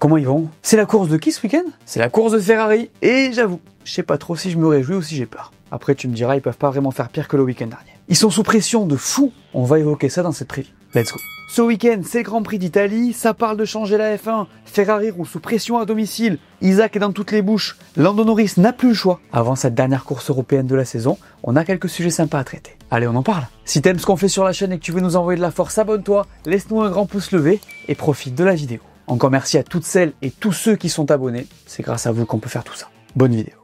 Comment ils vont? C'est la course de qui ce week-end? C'est la course de Ferrari. Et j'avoue, je sais pas trop si je me réjouis ou si j'ai peur. Après tu me diras, ils peuvent pas vraiment faire pire que le week-end dernier. Ils sont sous pression de fou. On va évoquer ça dans cette preview. Let's go. Ce week-end, c'est le Grand Prix d'Italie, ça parle de changer la F1, Ferrari roule sous pression à domicile, Isaac est dans toutes les bouches, Lando Norris n'a plus le choix. Avant cette dernière course européenne de la saison, on a quelques sujets sympas à traiter. Allez, on en parle. Si t'aimes ce qu'on fait sur la chaîne et que tu veux nous envoyer de la force, abonne-toi, laisse-nous un grand pouce levé et profite de la vidéo. Encore merci à toutes celles et tous ceux qui sont abonnés, c'est grâce à vous qu'on peut faire tout ça. Bonne vidéo.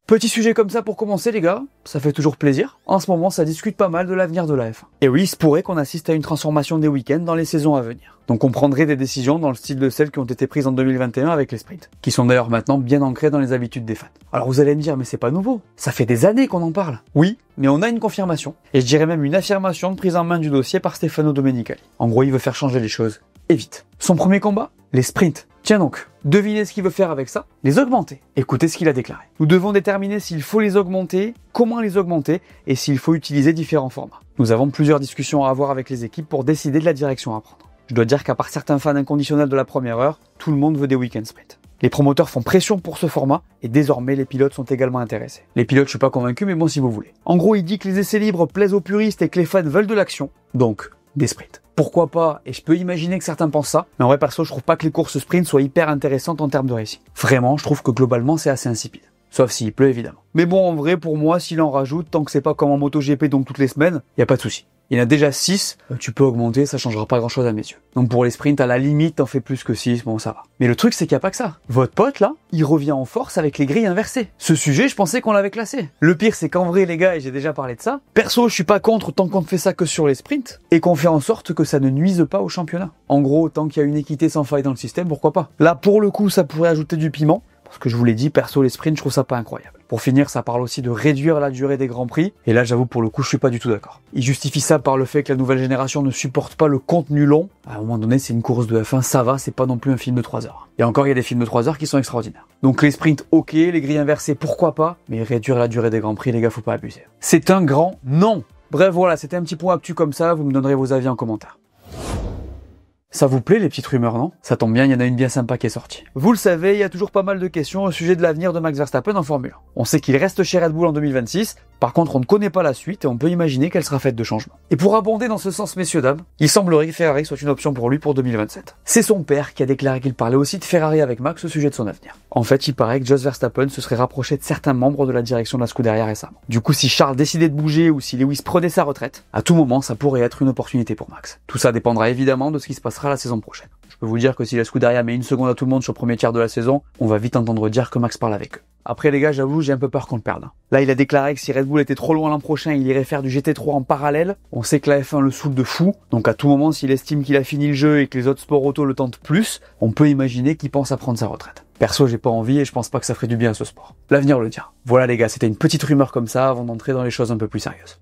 Petit sujet comme ça pour commencer les gars, ça fait toujours plaisir. En ce moment ça discute pas mal de l'avenir de la F1. Et oui, il se pourrait qu'on assiste à une transformation des week-ends dans les saisons à venir. Donc on prendrait des décisions dans le style de celles qui ont été prises en 2021 avec les sprints, qui sont d'ailleurs maintenant bien ancrées dans les habitudes des fans. Alors vous allez me dire, mais c'est pas nouveau, ça fait des années qu'on en parle. Oui, mais on a une confirmation, et je dirais même une affirmation de prise en main du dossier par Stefano Domenicali. En gros, il veut faire changer les choses, et vite. Son premier combat? Les sprints. Tiens donc, devinez ce qu'il veut faire avec ça? Les augmenter. Écoutez ce qu'il a déclaré. Nous devons déterminer s'il faut les augmenter, comment les augmenter et s'il faut utiliser différents formats. Nous avons plusieurs discussions à avoir avec les équipes pour décider de la direction à prendre. Je dois dire qu'à part certains fans inconditionnels de la première heure, tout le monde veut des week-end sprints. Les promoteurs font pression pour ce format et désormais les pilotes sont également intéressés. Les pilotes, je suis pas convaincu, mais bon si vous voulez. En gros, il dit que les essais libres plaisent aux puristes et que les fans veulent de l'action, donc des sprints. Pourquoi pas? Et je peux imaginer que certains pensent ça, mais en vrai perso, je trouve pas que les courses sprint soient hyper intéressantes en termes de racing. Vraiment, je trouve que globalement, c'est assez insipide. Sauf s'il pleut, évidemment. Mais bon, en vrai, pour moi, s'il en rajoute, tant que c'est pas comme en MotoGP, donc toutes les semaines, y a pas de souci. Il y en a déjà 6, tu peux augmenter, ça changera pas grand chose à mes yeux. Donc pour les sprints, à la limite, t'en fais plus que 6, bon ça va. Mais le truc, c'est qu'il n'y a pas que ça. Votre pote, là, il revient en force avec les grilles inversées. Ce sujet, je pensais qu'on l'avait classé. Le pire, c'est qu'en vrai, les gars, et j'ai déjà parlé de ça, perso, je suis pas contre tant qu'on ne fait ça que sur les sprints, et qu'on fait en sorte que ça ne nuise pas au championnat. En gros, tant qu'il y a une équité sans faille dans le système, pourquoi pas. Là, pour le coup, ça pourrait ajouter du piment, parce que je vous l'ai dit, perso, les sprints, je trouve ça pas incroyable. Pour finir, ça parle aussi de réduire la durée des grands prix, et là j'avoue pour le coup je suis pas du tout d'accord. Il justifie ça par le fait que la nouvelle génération ne supporte pas le contenu long. À un moment donné c'est une course de F1, ça va, c'est pas non plus un film de 3 heures. Et encore il y a des films de 3 heures qui sont extraordinaires. Donc les sprints ok, les grilles inversées pourquoi pas, mais réduire la durée des grands prix les gars faut pas abuser. C'est un grand non. Bref voilà, c'était un petit point actu comme ça, vous me donnerez vos avis en commentaire. Ça vous plaît les petites rumeurs, non? Ça tombe bien, il y en a une bien sympa qui est sortie. Vous le savez, il y a toujours pas mal de questions au sujet de l'avenir de Max Verstappen en Formule 1. On sait qu'il reste chez Red Bull en 2026, par contre on ne connaît pas la suite et on peut imaginer qu'elle sera faite de changements. Et pour abonder dans ce sens messieurs dames, il semblerait que Ferrari soit une option pour lui pour 2027. C'est son père qui a déclaré qu'il parlait aussi de Ferrari avec Max au sujet de son avenir. En fait, il paraît que Jos Verstappen se serait rapproché de certains membres de la direction de la Scuderia récemment. Du coup, si Charles décidait de bouger ou si Lewis prenait sa retraite, à tout moment ça pourrait être une opportunité pour Max. Tout ça dépendra évidemment de ce qui se passera la saison prochaine. Je peux vous dire que si la Scuderia met une seconde à tout le monde sur le premier tiers de la saison, on va vite entendre dire que Max parle avec eux. Après les gars, j'avoue, j'ai un peu peur qu'on le perde. Là, il a déclaré que si Red Bull était trop loin l'an prochain, il irait faire du GT3 en parallèle. On sait que la F1 le saoule de fou, donc à tout moment, s'il estime qu'il a fini le jeu et que les autres sports auto le tentent plus, on peut imaginer qu'il pense à prendre sa retraite. Perso, j'ai pas envie et je pense pas que ça ferait du bien à ce sport. L'avenir le dira. Voilà les gars, c'était une petite rumeur comme ça avant d'entrer dans les choses un peu plus sérieuses.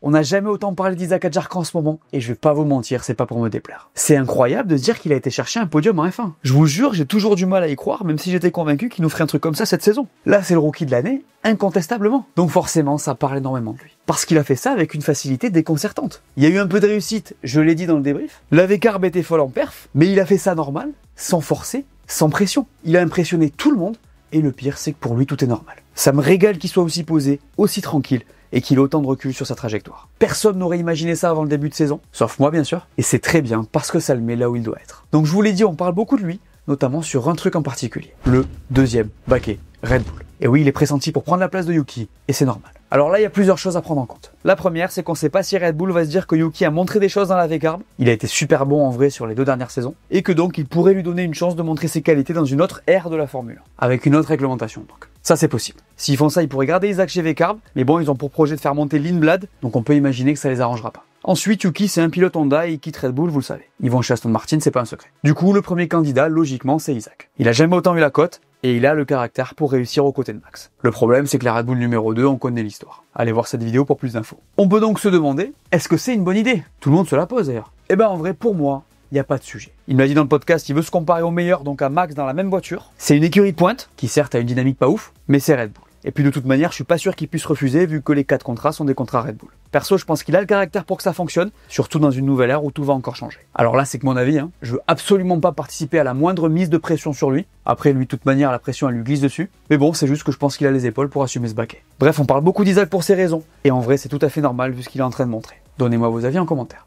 On n'a jamais autant parlé d'Isaac Hadjar qu'en ce moment, et je vais pas vous mentir, c'est pas pour me déplaire. C'est incroyable de se dire qu'il a été chercher un podium en F1. Je vous jure, j'ai toujours du mal à y croire, même si j'étais convaincu qu'il nous ferait un truc comme ça cette saison. Là, c'est le rookie de l'année, incontestablement. Donc forcément, ça parle énormément de lui. Parce qu'il a fait ça avec une facilité déconcertante. Il y a eu un peu de réussite, je l'ai dit dans le débrief. La V-Carb était folle en perf, mais il a fait ça normal, sans forcer, sans pression. Il a impressionné tout le monde, et le pire, c'est que pour lui, tout est normal. Ça me régale qu'il soit aussi posé, aussi tranquille, et qu'il ait autant de recul sur sa trajectoire. Personne n'aurait imaginé ça avant le début de saison, sauf moi bien sûr, et c'est très bien parce que ça le met là où il doit être. Donc je vous l'ai dit, on parle beaucoup de lui, notamment sur un truc en particulier, le deuxième baquet Red Bull. Et oui, il est pressenti pour prendre la place de Yuki, et c'est normal. Alors là, il y a plusieurs choses à prendre en compte. La première, c'est qu'on sait pas si Red Bull va se dire que Yuki a montré des choses dans la V-Carb, il a été super bon en vrai sur les 2 dernières saisons, et que donc il pourrait lui donner une chance de montrer ses qualités dans une autre ère de la Formule 1, avec une autre réglementation donc. Ça c'est possible. S'ils font ça, ils pourraient garder Isaac chez V-Carb, mais bon, ils ont pour projet de faire monter Lindblad, donc on peut imaginer que ça les arrangera pas. Ensuite, Yuki, c'est un pilote Honda et il quitte Red Bull, vous le savez. Ils vont chez Aston Martin, c'est pas un secret. Du coup, le premier candidat, logiquement, c'est Isaac. Il a jamais autant eu la cote, et il a le caractère pour réussir aux côtés de Max. Le problème, c'est que la Red Bull numéro 2, on connaît l'histoire. Allez voir cette vidéo pour plus d'infos. On peut donc se demander, est-ce que c'est une bonne idée? Tout le monde se la pose d'ailleurs. Eh ben en vrai, pour moi, il n'y a pas de sujet. Il m'a dit dans le podcast, il veut se comparer au meilleur, donc à Max dans la même voiture. C'est une écurie de pointe, qui certes a une dynamique pas ouf, mais c'est Red Bull. Et puis de toute manière, je suis pas sûr qu'il puisse refuser vu que les 4 contrats sont des contrats Red Bull. Perso, je pense qu'il a le caractère pour que ça fonctionne, surtout dans une nouvelle ère où tout va encore changer. Alors là, c'est que mon avis, je veux absolument pas participer à la moindre mise de pression sur lui. Après, lui, de toute manière, la pression, elle lui glisse dessus. Mais bon, c'est juste que je pense qu'il a les épaules pour assumer ce baquet. Bref, on parle beaucoup d'Isaac pour ces raisons. Et en vrai, c'est tout à fait normal vu ce qu'il est en train de montrer. Donnez-moi vos avis en commentaire.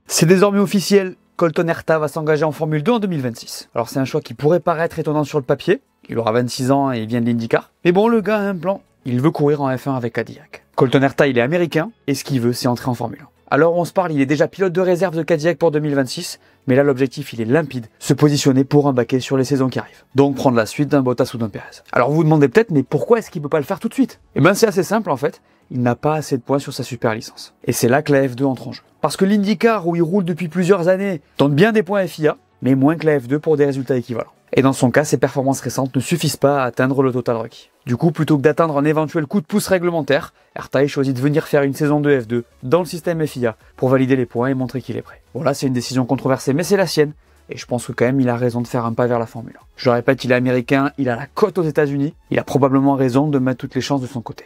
C'est désormais officiel, Colton Herta va s'engager en Formule 2 en 2026. Alors c'est un choix qui pourrait paraître étonnant sur le papier. Il aura 26 ans et il vient de l'IndyCar. Mais bon, le gars a un plan. Il veut courir en F1 avec Cadillac. Colton Herta, il est américain et ce qu'il veut, c'est entrer en Formule 1. Alors on se parle, il est déjà pilote de réserve de Cadillac pour 2026. Mais là, l'objectif, il est limpide. Se positionner pour un baquet sur les saisons qui arrivent. Donc prendre la suite d'un Bottas ou d'un Perez. Alors vous vous demandez peut-être, mais pourquoi est-ce qu'il peut pas le faire tout de suite? Eh ben c'est assez simple en fait. Il n'a pas assez de points sur sa super licence. Et c'est là que la F2 entre en jeu. Parce que l'IndyCar, où il roule depuis plusieurs années, tente bien des points FIA, mais moins que la F2 pour des résultats équivalents. Et dans son cas, ses performances récentes ne suffisent pas à atteindre le total requis. Du coup, plutôt que d'atteindre un éventuel coup de pouce réglementaire, Herta choisit de venir faire une saison de F2 dans le système FIA pour valider les points et montrer qu'il est prêt. Bon là, c'est une décision controversée, mais c'est la sienne. Et je pense que quand même, il a raison de faire un pas vers la Formule 1. Je le répète, il est américain, il a la cote aux États-Unis, il a probablement raison de mettre toutes les chances de son côté.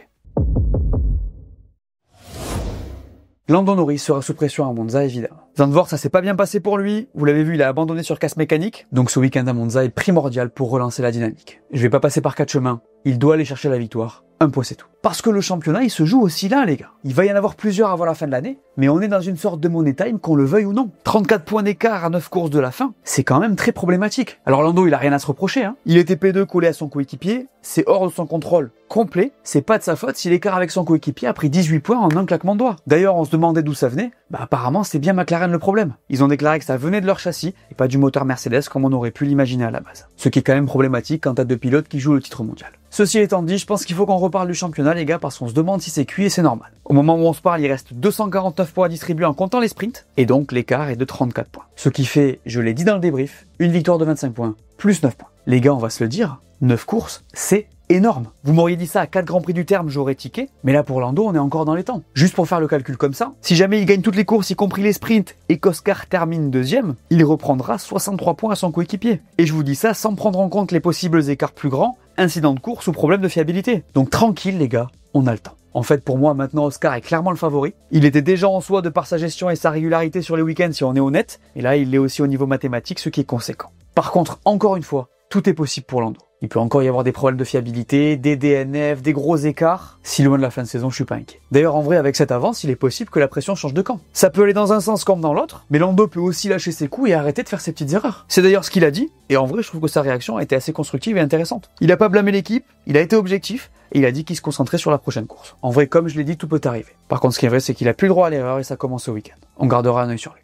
Lando Norris sera sous pression à Monza, évidemment. Zandvoort, ça s'est pas bien passé pour lui. Vous l'avez vu, il a abandonné sur casse mécanique. Donc ce week-end à Monza est primordial pour relancer la dynamique. Je vais pas passer par 4 chemins. Il doit aller chercher la victoire. Un point, c'est tout. Parce que le championnat, il se joue aussi là, les gars. Il va y en avoir plusieurs avant la fin de l'année, mais on est dans une sorte de money time, qu'on le veuille ou non. 34 points d'écart à 9 courses de la fin, c'est quand même très problématique. Alors Lando, il a rien à se reprocher, Il était P2 collé à son coéquipier, c'est hors de son contrôle complet, c'est pas de sa faute si l'écart avec son coéquipier a pris 18 points en un claquement de doigts. D'ailleurs, on se demandait d'où ça venait, apparemment c'est bien McLaren le problème. Ils ont déclaré que ça venait de leur châssis, et pas du moteur Mercedes comme on aurait pu l'imaginer à la base. Ce qui est quand même problématique quand t'as 2 pilotes qui jouent le titre mondial. Ceci étant dit, je pense qu'il faut qu'on reparle du championnat, les gars, parce qu'on se demande si c'est cuit et c'est normal. Au moment où on se parle, il reste 249 points à distribuer en comptant les sprints, et donc l'écart est de 34 points. Ce qui fait, je l'ai dit dans le débrief, une victoire de 25 points, plus 9 points. Les gars, on va se le dire, 9 courses, c'est énorme. Vous m'auriez dit ça à 4 grands prix du terme, j'aurais tiqué, mais là pour Lando, on est encore dans les temps. Juste pour faire le calcul comme ça, si jamais il gagne toutes les courses, y compris les sprints, et qu'Oscar termine deuxième, il reprendra 63 points à son coéquipier. Et je vous dis ça sans prendre en compte les possibles écarts plus grands, incidents de course ou problèmes de fiabilité. Donc tranquille les gars, on a le temps. En fait, pour moi, maintenant, Oscar est clairement le favori. Il était déjà en soi de par sa gestion et sa régularité sur les week-ends, si on est honnête, et là, il l'est aussi au niveau mathématique, ce qui est conséquent. Par contre, encore une fois, tout est possible pour Lando. Il peut encore y avoir des problèmes de fiabilité, des DNF, des gros écarts. Si loin de la fin de saison, je suis pas inquiet. D'ailleurs, en vrai, avec cette avance, il est possible que la pression change de camp. Ça peut aller dans un sens comme dans l'autre, mais Lando peut aussi lâcher ses coups et arrêter de faire ses petites erreurs. C'est d'ailleurs ce qu'il a dit, et en vrai, je trouve que sa réaction a été assez constructive et intéressante. Il a pas blâmé l'équipe, il a été objectif, et il a dit qu'il se concentrait sur la prochaine course. En vrai, comme je l'ai dit, tout peut arriver. Par contre, ce qui est vrai, c'est qu'il a plus le droit à l'erreur et ça commence au week-end. On gardera un œil sur lui.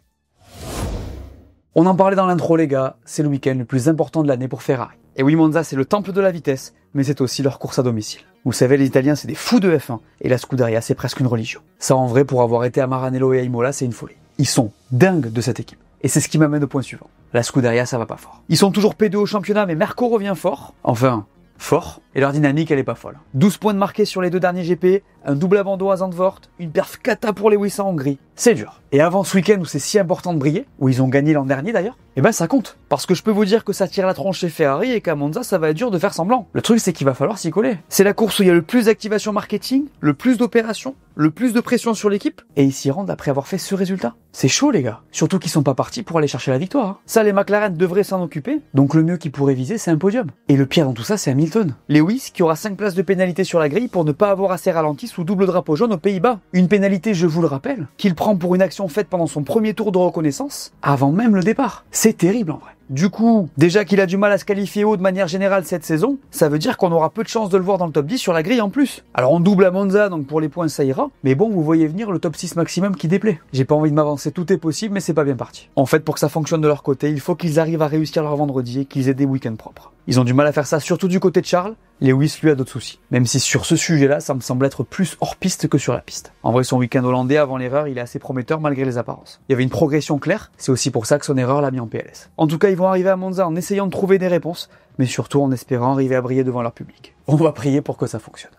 On en parlait dans l'intro les gars, c'est le week-end le plus important de l'année pour Ferrari. Et oui, Monza c'est le temple de la vitesse, mais c'est aussi leur course à domicile. Vous savez, les Italiens c'est des fous de F1, et la Scuderia c'est presque une religion. Ça en vrai, pour avoir été à Maranello et à Imola, c'est une folie. Ils sont dingues de cette équipe. Et c'est ce qui m'amène au point suivant. La Scuderia ça va pas fort. Ils sont toujours P2 au championnat, mais Merco revient fort. Enfin, fort. Et leur dynamique elle est pas folle. 12 points de marqués sur les 2 derniers GP, un double abandon à Zandvoort, une perf cata pour les Lewis en Hongrie. C'est dur. Et avant ce week-end où c'est si important de briller, où ils ont gagné l'an dernier d'ailleurs, ça compte. Parce que je peux vous dire que ça tire la tronche chez Ferrari et qu'à Monza ça va être dur de faire semblant. Le truc c'est qu'il va falloir s'y coller. C'est la course où il y a le plus d'activation marketing, le plus d'opérations, le plus de pression sur l'équipe, et ils s'y rendent après avoir fait ce résultat. C'est chaud les gars. Surtout qu'ils sont pas partis pour aller chercher la victoire. Ça les McLaren devraient s'en occuper, donc le mieux qu'ils pourraient viser c'est un podium. Et le pire dans tout ça c'est Hamilton. Lewis qui aura 5 places de pénalité sur la grille pour ne pas avoir assez ralenti sous double drapeau jaune aux Pays-Bas. Une pénalité, je vous le rappelle, qu'il prend pour une action faite pendant son premier tour de reconnaissance, avant même le départ. C'est terrible en vrai. Du coup, déjà qu'il a du mal à se qualifier haut de manière générale cette saison, ça veut dire qu'on aura peu de chances de le voir dans le top 10 sur la grille en plus. Alors on double à Monza, donc pour les points ça ira, mais bon, vous voyez venir le top 6 maximum qui déplaît. J'ai pas envie de m'avancer, tout est possible, mais c'est pas bien parti. En fait, pour que ça fonctionne de leur côté, il faut qu'ils arrivent à réussir leur vendredi et qu'ils aient des week-ends propres. Ils ont du mal à faire ça, surtout du côté de Charles. Lewis, lui, a d'autres soucis. Même si sur ce sujet-là, ça me semble être plus hors piste que sur la piste. En vrai, son week-end hollandais avant l'erreur, il est assez prometteur malgré les apparences. Il y avait une progression claire, c'est aussi pour ça que son erreur l'a mis en PLS. En tout cas, ils vont arriver à Monza en essayant de trouver des réponses, mais surtout en espérant arriver à briller devant leur public. On va prier pour que ça fonctionne.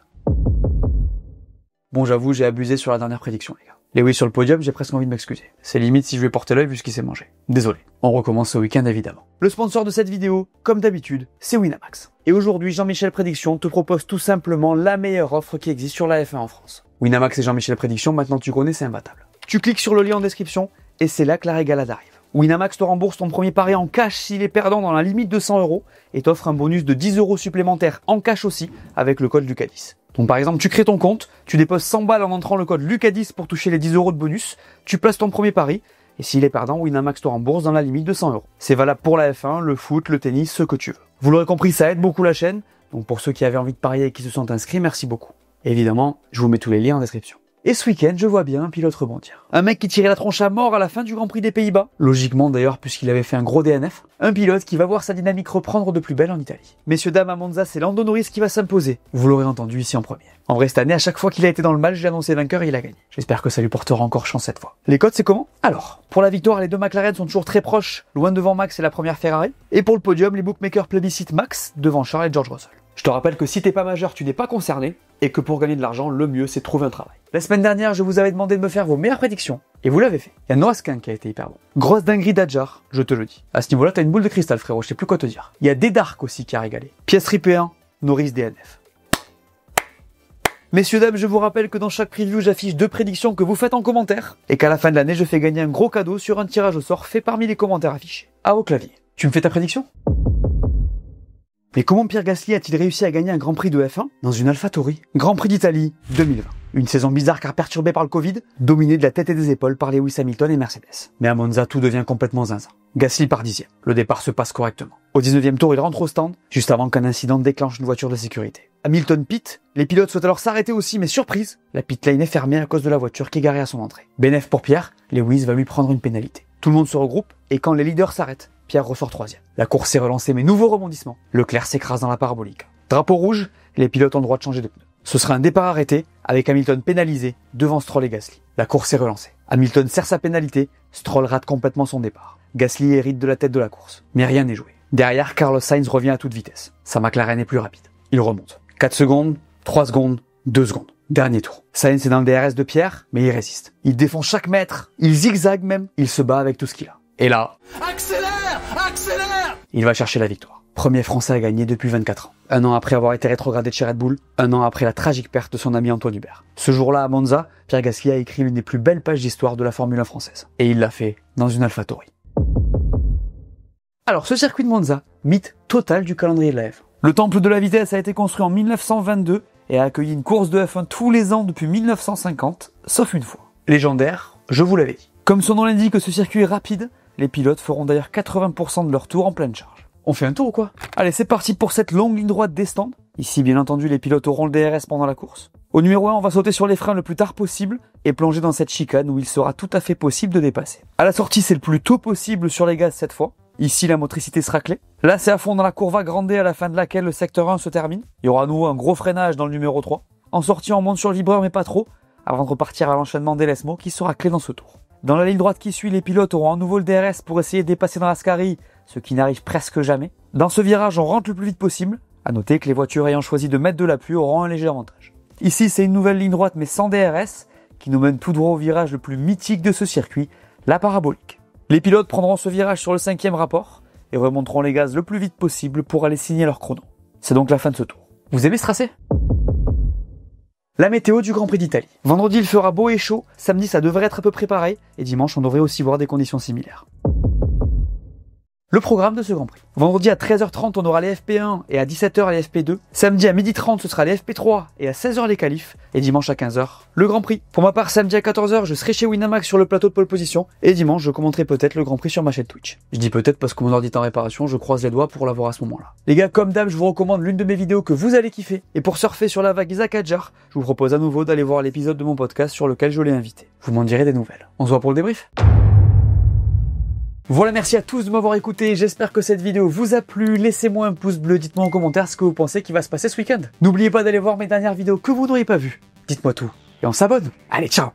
Bon, j'avoue, j'ai abusé sur la dernière prédiction, les gars. Lewis sur le podium, j'ai presque envie de m'excuser. C'est limite si je vais porter l'œil vu ce qu'il s'est mangé. Désolé. On recommence ce week-end évidemment. Le sponsor de cette vidéo, comme d'habitude, c'est Winamax. Et aujourd'hui, Jean-Michel Prédiction te propose tout simplement la meilleure offre qui existe sur la F1 en France. Winamax et Jean-Michel Prédiction, maintenant tu connais, c'est imbattable. Tu cliques sur le lien en description et c'est là que la régalade arrive. Winamax te rembourse ton premier pari en cash s'il est perdant dans la limite de 100 € et t'offre un bonus de 10 € supplémentaires en cash aussi avec le code Lucas10. Donc par exemple, tu crées ton compte, tu déposes 100 balles en entrant le code Lucas10 pour toucher les 10 € de bonus, tu places ton premier pari et s'il est perdant, Winamax te rembourse dans la limite de 100 €. C'est valable pour la F1, le foot, le tennis, ce que tu veux. Vous l'aurez compris, ça aide beaucoup la chaîne, donc pour ceux qui avaient envie de parier et qui se sont inscrits, merci beaucoup. Évidemment, je vous mets tous les liens en description. Et ce week-end, je vois bien un pilote rebondir. Un mec qui tirait la tronche à mort à la fin du Grand Prix des Pays-Bas. Logiquement d'ailleurs, puisqu'il avait fait un gros DNF. Un pilote qui va voir sa dynamique reprendre de plus belle en Italie. Messieurs, dames, à Monza, c'est Lando Norris qui va s'imposer. Vous l'aurez entendu ici en premier. En vrai, cette année, à chaque fois qu'il a été dans le match, j'ai annoncé vainqueur et il a gagné. J'espère que ça lui portera encore chance cette fois. Les codes, c'est comment? Alors, pour la victoire, les deux McLaren sont toujours très proches, loin devant Max et la première Ferrari. Et pour le podium, les bookmakers plébiscitent Max devant Charles et George Russell. Je te rappelle que si t'es pas majeur, tu n'es pas concerné, et que pour gagner de l'argent, le mieux c'est de trouver un travail. La semaine dernière, je vous avais demandé de me faire vos meilleures prédictions, et vous l'avez fait. Il y a Noah Skyn qui a été hyper bon. Grosse dinguerie d'Adjar, je te le dis. À ce niveau-là, t'as une boule de cristal, frérot, je sais plus quoi te dire. Il y a Dédark aussi qui a régalé. Piastri P1, Norris DNF. Messieurs, dames, je vous rappelle que dans chaque preview, j'affiche 2 prédictions que vous faites en commentaire, et qu'à la fin de l'année, je fais gagner un gros cadeau sur un tirage au sort fait parmi les commentaires affichés. À vos claviers. Tu me fais ta prédiction? Mais comment Pierre Gasly a-t-il réussi à gagner un Grand Prix de F1 dans une AlphaTauri? Grand Prix d'Italie 2020. Une saison bizarre car perturbée par le Covid, dominée de la tête et des épaules par Lewis Hamilton et Mercedes. Mais à Monza, tout devient complètement zinzin. Gasly part 10e. Le départ se passe correctement. Au 19e tour, il rentre au stand, juste avant qu'un incident déclenche une voiture de sécurité. Hamilton pit, les pilotes souhaitent alors s'arrêter aussi, mais surprise, la pit lane est fermée à cause de la voiture qui est garée à son entrée. Bénéf pour Pierre, Lewis va lui prendre une pénalité. Tout le monde se regroupe, et quand les leaders s'arrêtent, Pierre ressort 3e. La course s'est relancée, mais nouveau rebondissement. Leclerc s'écrase dans la parabolique. Drapeau rouge, les pilotes ont le droit de changer de pneu. Ce sera un départ arrêté, avec Hamilton pénalisé devant Stroll et Gasly. La course s'est relancée. Hamilton serre sa pénalité, Stroll rate complètement son départ. Gasly hérite de la tête de la course. Mais rien n'est joué. Derrière, Carlos Sainz revient à toute vitesse. Sa McLaren est plus rapide. Il remonte. 4 secondes, 3 secondes, 2 secondes. Dernier tour. Sainz est dans le DRS de Pierre, mais il résiste. Il défend chaque mètre, il zigzague même, il se bat avec tout ce qu'il a. Et là... Accélère! Accélère! Il va chercher la victoire. Premier Français à gagner depuis 24 ans. Un an après avoir été rétrogradé de chez Red Bull, un an après la tragique perte de son ami Antoine Hubert. Ce jour-là à Monza, Pierre Gasly a écrit l'une des plus belles pages d'histoire de la Formule 1 française. Et il l'a fait dans une AlphaTauri. Alors ce circuit de Monza, mythe total du calendrier de la F1. Le temple de la vitesse a été construit en 1922 et a accueilli une course de F1 tous les ans depuis 1950, sauf une fois. Légendaire, je vous l'avais dit. Comme son nom l'indique, ce circuit est rapide, les pilotes feront d'ailleurs 80% de leur tour en pleine charge. On fait un tour ou quoi? Allez, c'est parti pour cette longue ligne droite des stands. Ici, bien entendu, les pilotes auront le DRS pendant la course. Au numéro 1, on va sauter sur les freins le plus tard possible et plonger dans cette chicane où il sera tout à fait possible de dépasser. À la sortie, c'est le plus tôt possible sur les gaz cette fois. Ici, la motricité sera clé. Là, c'est à fond dans la courbe grande à la fin de laquelle le secteur 1 se termine. Il y aura à nouveau un gros freinage dans le numéro 3. En sortie, on monte sur le vibreur, mais pas trop, avant de repartir à l'enchaînement d'Elesmo qui sera clé dans ce tour. Dans la ligne droite qui suit, les pilotes auront à nouveau le DRS pour essayer de dépasser dans la Ascari, ce qui n'arrive presque jamais. Dans ce virage, on rentre le plus vite possible. À noter que les voitures ayant choisi de mettre de l'appui auront un léger avantage. Ici, c'est une nouvelle ligne droite mais sans DRS, qui nous mène tout droit au virage le plus mythique de ce circuit, la parabolique. Les pilotes prendront ce virage sur le 5e rapport et remonteront les gaz le plus vite possible pour aller signer leur chrono. C'est donc la fin de ce tour. Vous aimez ce tracé ? La météo du Grand Prix d'Italie. Vendredi, il fera beau et chaud, samedi, ça devrait être à peu près pareil, et dimanche, on devrait aussi voir des conditions similaires. Le programme de ce Grand Prix. Vendredi à 13h30, on aura les FP1 et à 17h les FP2. Samedi à 12h30, ce sera les FP3 et à 16h les qualifs. Et dimanche à 15h, le Grand Prix. Pour ma part, samedi à 14h, je serai chez Winamax sur le plateau de pole position. Et dimanche, je commenterai peut-être le Grand Prix sur ma chaîne Twitch. Je dis peut-être parce que mon ordi est en réparation, je croise les doigts pour l'avoir à ce moment-là. Les gars, comme d'hab, je vous recommande l'une de mes vidéos que vous allez kiffer. Et pour surfer sur la vague Isaac Hadjar, je vous propose à nouveau d'aller voir l'épisode de mon podcast sur lequel je l'ai invité. Vous m'en direz des nouvelles. On se voit pour le débrief. Voilà, merci à tous de m'avoir écouté, j'espère que cette vidéo vous a plu, laissez-moi un pouce bleu, dites-moi en commentaire ce que vous pensez qui va se passer ce week-end. N'oubliez pas d'aller voir mes dernières vidéos que vous n'auriez pas vues, dites-moi tout, et on s'abonne. Allez, ciao!